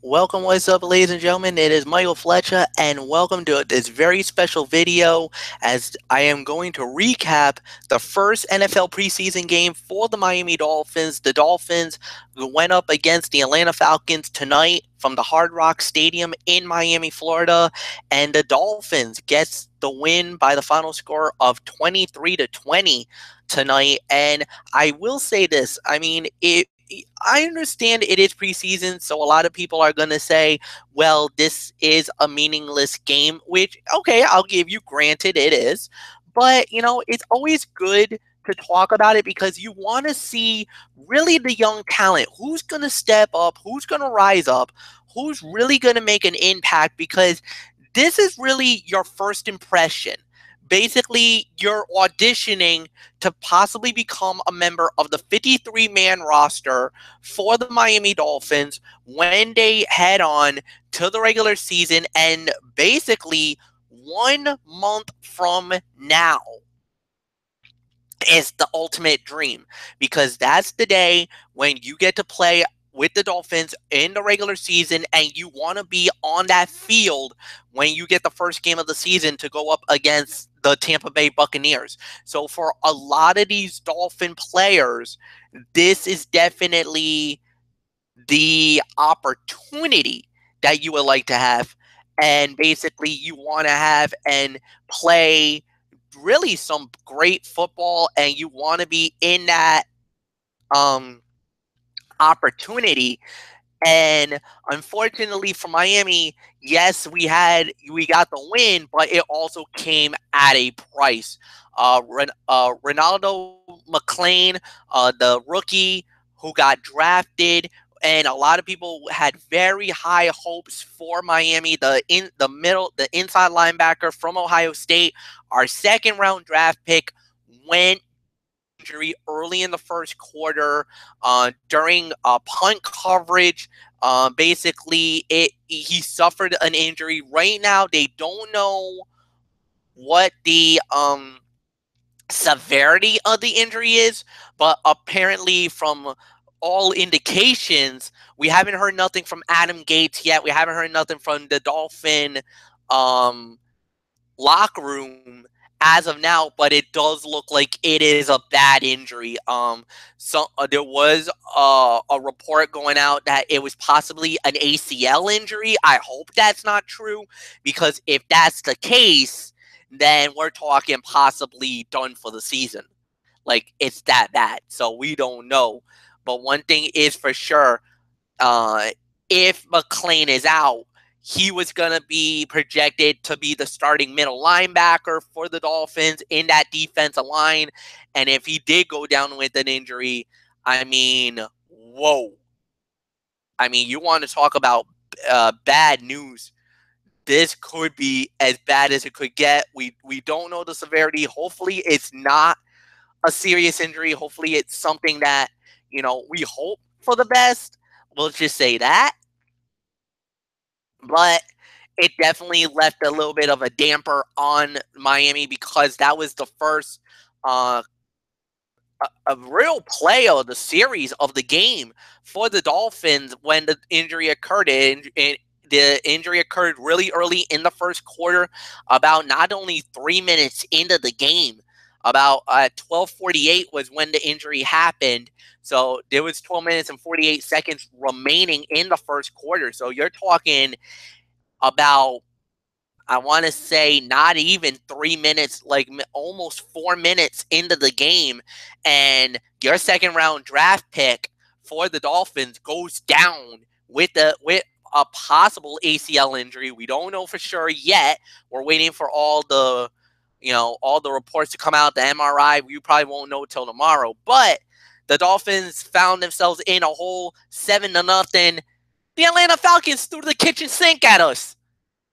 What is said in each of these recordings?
Welcome, what's up, ladies and gentlemen? It is Michael Flecha, and welcome to this very special video as I am going to recap the first NFL preseason game for the Miami Dolphins. The Dolphins went up against the Atlanta Falcons tonight from the Hard Rock Stadium in Miami, Florida, and the Dolphins gets the win by the final score of 23-20 tonight. And I will say this, I understand it is preseason, so a lot of people are going to say, well, this is a meaningless game, which, okay, I'll give you, granted, it is. But, it's always good to talk about it because you want to see really the young talent. Who's going to step up? Who's going to rise up? Who's really going to make an impact? Because this is really your first impression. Basically, you're auditioning to possibly become a member of the 53-man roster for the Miami Dolphins when they head on to the regular season. And basically, 1 month from now is the ultimate dream because that's the day when you get to play with the Dolphins in the regular season, and you want to be on that field when you get the first game of the season to go up against the Tampa Bay Buccaneers. So for a lot of these Dolphin players, this is definitely the opportunity that you would like to have, and basically you want to have and play really some great football, and you want to be in that opportunity. And unfortunately for Miami, yes, we got the win, but it also came at a price. Ronaldo McClain, the rookie who got drafted, and a lot of people had very high hopes for Miami. The inside linebacker from Ohio State, our second round draft pick, went injury early in the first quarter during punt coverage. Basically, he suffered an injury. Right now, they don't know what the severity of the injury is, but apparently, from all indications, we haven't heard nothing from Adam Gates yet. We haven't heard nothing from the Dolphin um, locker room as of now, but it does look like it is a bad injury. There was a report going out that it was possibly an ACL injury. I hope that's not true, because if that's the case, then we're talking possibly done for the season. Like, it's that bad. So we don't know. But one thing is for sure, uh, if McClain is out, he was going to be projected to be the starting middle linebacker for the Dolphins in that defensive line. And if he did go down with an injury, I mean, whoa. I mean, you want to talk about bad news. This could be as bad as it could get. We don't know the severity. Hopefully, it's not a serious injury. Hopefully, it's something that, we hope for the best. We'll just say that. But it definitely left a little bit of a damper on Miami because that was the first uh, a real play of the series of the game for the Dolphins when the injury occurred. And the injury occurred really early in the first quarter, about not only 3 minutes into the game. About 12:48 was when the injury happened. So there was 12 minutes and 48 seconds remaining in the first quarter. So you're talking about, I want to say, not even 3 minutes, like almost 4 minutes into the game, and your second round draft pick for the Dolphins goes down with a possible ACL injury. We don't know for sure yet. We're waiting for all the reports to come out. The MRI, we probably won't know till tomorrow. But the Dolphins found themselves in a hole, 7-0. The Atlanta Falcons threw the kitchen sink at us.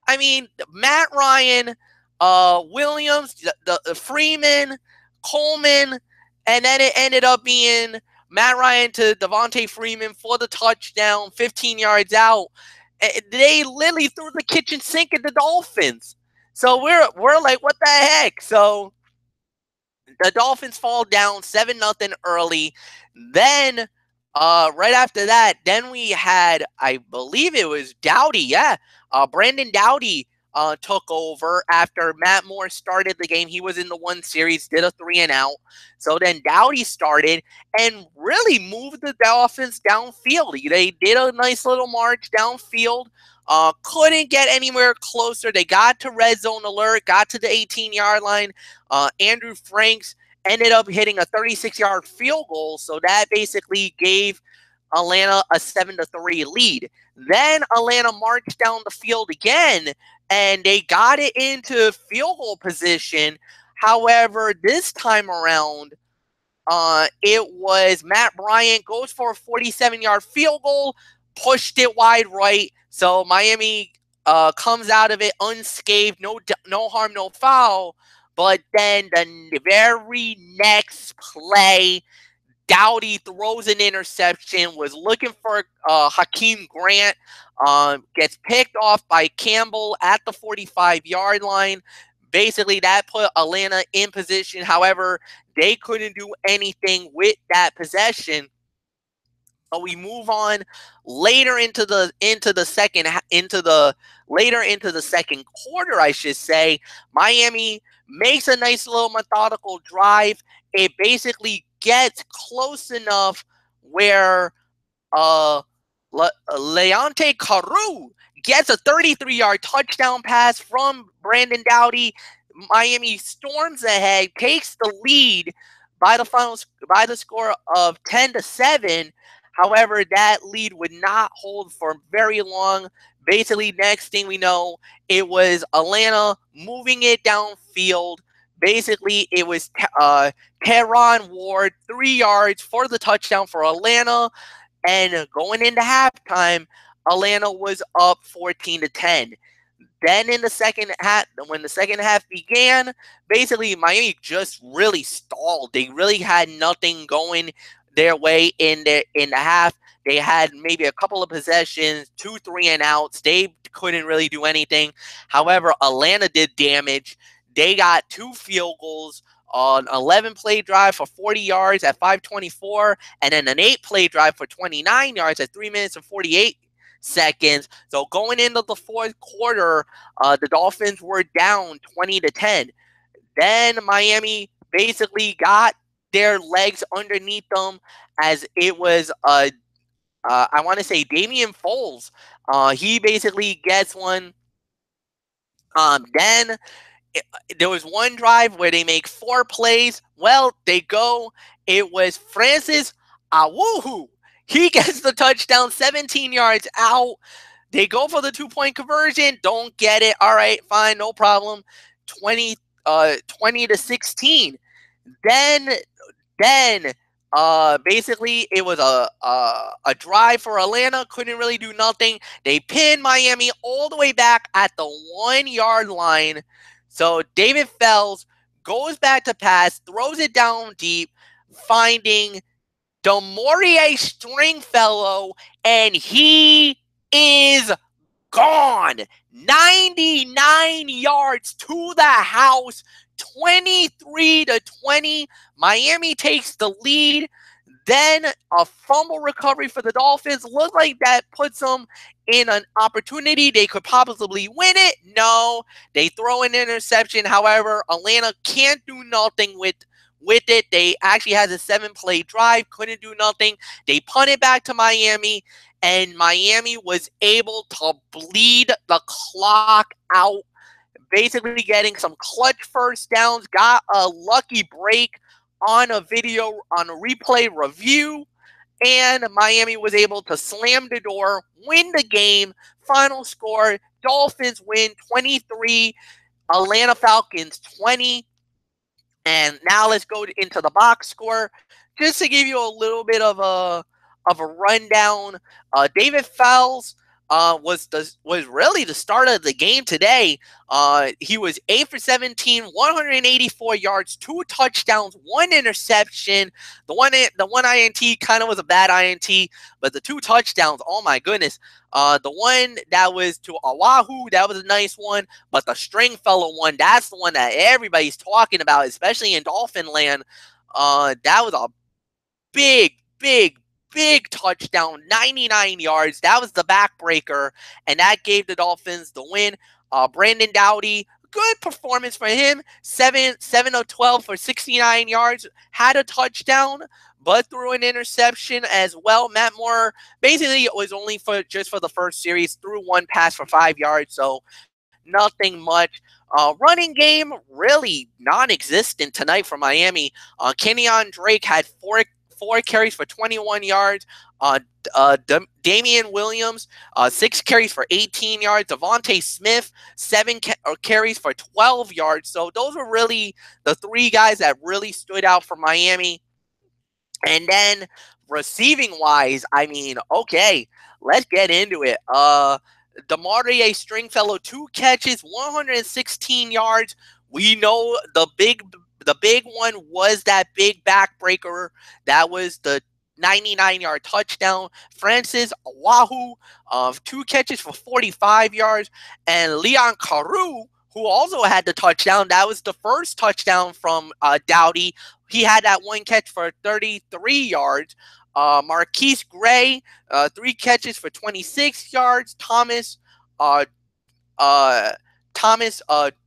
I mean, Matt Ryan, Williams, the Freeman, Coleman, and then it ended up being Matt Ryan to Devontae Freeman for the touchdown, 15 yards out. They literally threw the kitchen sink at the Dolphins. So we're like, what the heck? So the Dolphins fall down 7-0 early. Then Right after that, then we had, I believe it was Dowdy. Yeah, Brandon Dowdy took over after Matt Moore started the game. He was in the one series, did a 3-and-out. So then Dowdy started and really moved the Dolphins downfield. They did a nice little march downfield. Couldn't get anywhere closer. They got to red zone alert, got to the 18-yard line. Andrew Franks ended up hitting a 36-yard field goal, so that basically gave Atlanta a 7-3 lead. Then Atlanta marched down the field again, and they got it into field goal position. However, this time around, it was Matt Bryant goes for a 47-yard field goal, pushed it wide right. So Miami comes out of it unscathed, no harm, no foul. But then the very next play, Dowdy throws an interception, was looking for Hakeem Grant, gets picked off by Campbell at the 45-yard line. Basically, that put Atlanta in position. However, they couldn't do anything with that possession. So we move on later into the second quarter, I should say. Miami makes a nice little methodical drive. It basically gets close enough where Leonte Carew gets a 33-yard touchdown pass from Brandon Dowdy. Miami storms ahead, takes the lead by the score of 10-7. However, that lead would not hold for very long. Basically, next thing we know, it was Atlanta moving it downfield. Basically, it was Teron Ward, 3 yards for the touchdown for Atlanta. And going into halftime, Atlanta was up 14-10. Then in the second half, when the second half began, basically Miami just really stalled. They really had nothing going their way in the half. They had maybe a couple of possessions, 2 3-and-outs. They couldn't really do anything. However, Atlanta did damage. They got 2 field goals on 11-play drive for 40 yards at 5:24, and then an 8-play drive for 29 yards at 3 minutes and 48 seconds. So going into the fourth quarter, the Dolphins were down 20-10. Then Miami basically got their legs underneath them, as it was I want to say Damian Foles. He basically gets one. Then there was one drive where they make 4 plays. Well, they go. It was Francis Awuhu. He gets the touchdown, 17 yards out. They go for the 2-point conversion. Don't get it. All right, fine, no problem. 20-16. Then basically it was a drive for Atlanta. Couldn't really do nothing. They pinned Miami all the way back at the 1-yard line. So David Fells goes back to pass, throws it down deep, finding DeMaurier Stringfellow, and he is gone. 99 yards to the house, 23-20. Miami takes the lead. Then a fumble recovery for the Dolphins. Looked like that puts them in an opportunity. They could possibly win it. No, they throw an interception. However, Atlanta can't do nothing with it. They actually had a 7-play drive, couldn't do nothing. They punted back to Miami, and Miami was able to bleed the clock out, basically getting some clutch first downs, got a lucky break on a replay review, and Miami was able to slam the door, win the game. Final score, Dolphins win 23, Atlanta Falcons 20. And now let's go into the box score, just to give you a little bit of a rundown. David Fells was really the start of the game today. He was 8 for 17, 184 yards, 2 touchdowns, 1 interception. The one INT kind of was a bad INT, but the 2 touchdowns, oh my goodness. The one that was to Oahu, that was a nice one, but the Stringfellow one, that's the one that everybody's talking about, especially in Dolphin land. That was a big big touchdown, 99 yards. That was the backbreaker, and that gave the Dolphins the win. Brandon Doughty, good performance for him. 7 of 12 for 69 yards. Had a touchdown, but threw an interception as well. Matt Moore basically it was only just for the first series. Threw one pass for 5 yards, so nothing much. Running game really non-existent tonight for Miami. Kenyon Drake had four carries for 21 yards. Damian Williams, 6 carries for 18 yards. Devontae Smith, 7 carries for 12 yards. So those were really the 3 guys that really stood out for Miami. And then receiving wise, I mean, okay, let's get into it. DeMario Stringfellow, 2 catches, 116 yards. We know the big one was that big backbreaker. That was the 99-yard touchdown. Francis Oahu, 2 catches for 45 yards. And Leon Carew, who also had the touchdown. That was the first touchdown from Doughty. He had that 1 catch for 33 yards. Marquise Gray, 3 catches for 26 yards. Thomas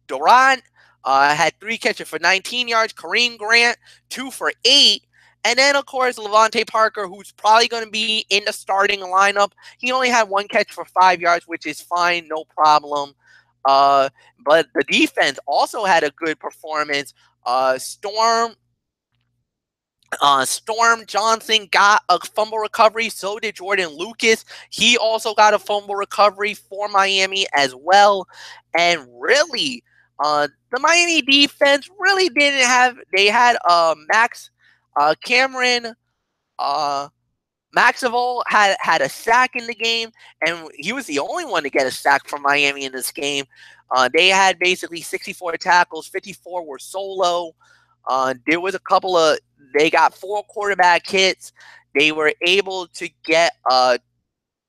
Durant had 3 catches for 19 yards. Kareem Grant, 2 for 8. And then, of course, Levante Parker, who's probably going to be in the starting lineup. He only had 1 catch for 5 yards, which is fine, no problem. But the defense also had a good performance. Storm Johnson got a fumble recovery. So did Jordan Lucas. He also got a fumble recovery for Miami as well. And really, the Miami defense really didn't have. They had Cameron Maxwell had a sack in the game, and he was the only one to get a sack from Miami in this game. They had basically 64 tackles, 54 were solo. There was a couple of they got 4 quarterback hits. They were able to get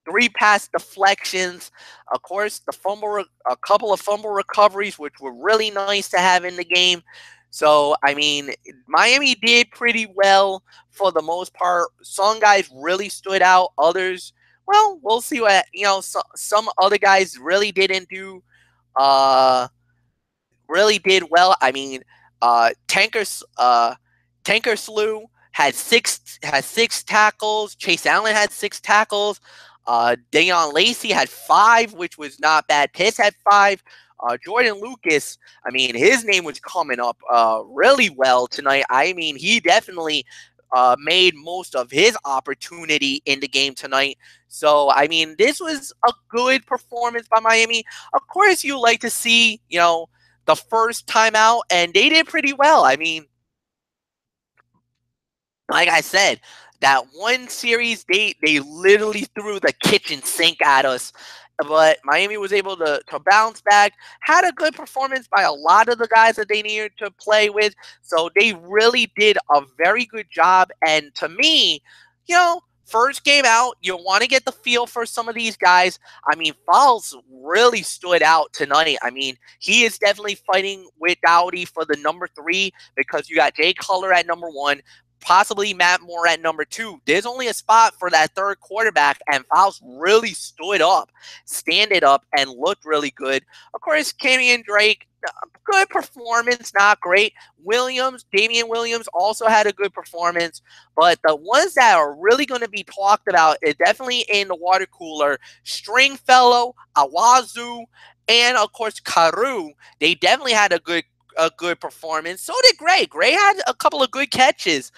3 pass deflections. Of course, a couple of fumble recoveries, which were really nice to have in the game. So, I mean, Miami did pretty well for the most part. Some guys really stood out. Others, well, we'll see what, some other guys really didn't do, really did well. I mean, Tanker Slew had six tackles. Chase Allen had 6 tackles. Deion Lacey had 5, which was not bad. Pitts had 5. Jordan Lucas, I mean, his name was coming up really well tonight. I mean, he definitely made most of his opportunity in the game tonight. So, I mean, this was a good performance by Miami. Of course, you like to see, the first time out, and they did pretty well. I mean, like I said, that one series, they literally threw the kitchen sink at us. But Miami was able to bounce back, had a good performance by a lot of the guys that they needed to play with. So they really did a very good job. And to me, first game out, you want to get the feel for some of these guys. I mean, Fowles really stood out tonight. I mean, he is definitely fighting with Doughty for the number 3 because you got Jay Cutler at number 1. Possibly Matt Moore at number 2. There's only a spot for that third quarterback, and Fowles really stood up, standed up, and looked really good. Of course, Kenyon Drake, good performance, not great. Damian Williams also had a good performance, but the ones that are really going to be talked about is definitely in the water cooler. Stringfellow, Awazu, and of course Carew. They definitely had a good performance. So did Gray. Gray had a couple of good catches.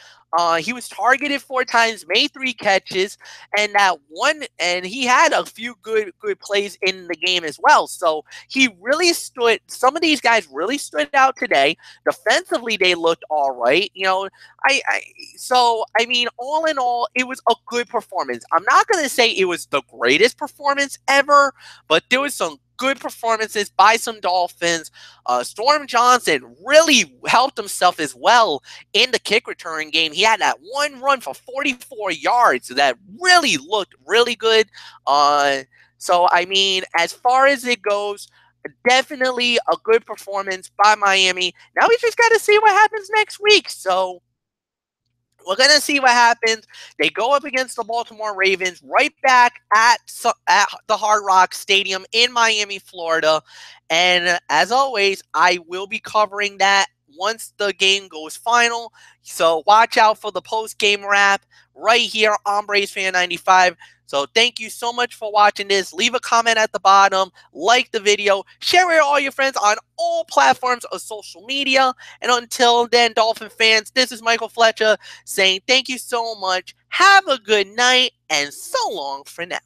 He was targeted 4 times, made 3 catches, and he had a few good plays in the game as well. So some of these guys really stood out today. Defensively, they looked all right. I mean, all in all, it was a good performance. I'm not going to say it was the greatest performance ever, but there was some good performances by some Dolphins. Storm Johnson really helped himself as well in the kick return game. He had that one run for 44 yards that really looked really good. So, I mean, as far as it goes, definitely a good performance by Miami. Now we just got to see what happens next week. So, We're going to see what happens. They go up against the Baltimore Ravens right back at the Hard Rock Stadium in Miami, Florida. And as always, I will be covering that once the game goes final. So watch out for the post-game wrap right here on Braves Fan 95. So thank you so much for watching this. Leave a comment at the bottom, like the video, share it with all your friends on all platforms of social media. And until then, Dolphin fans, this is Michael Flecha saying thank you so much. Have a good night and so long for now.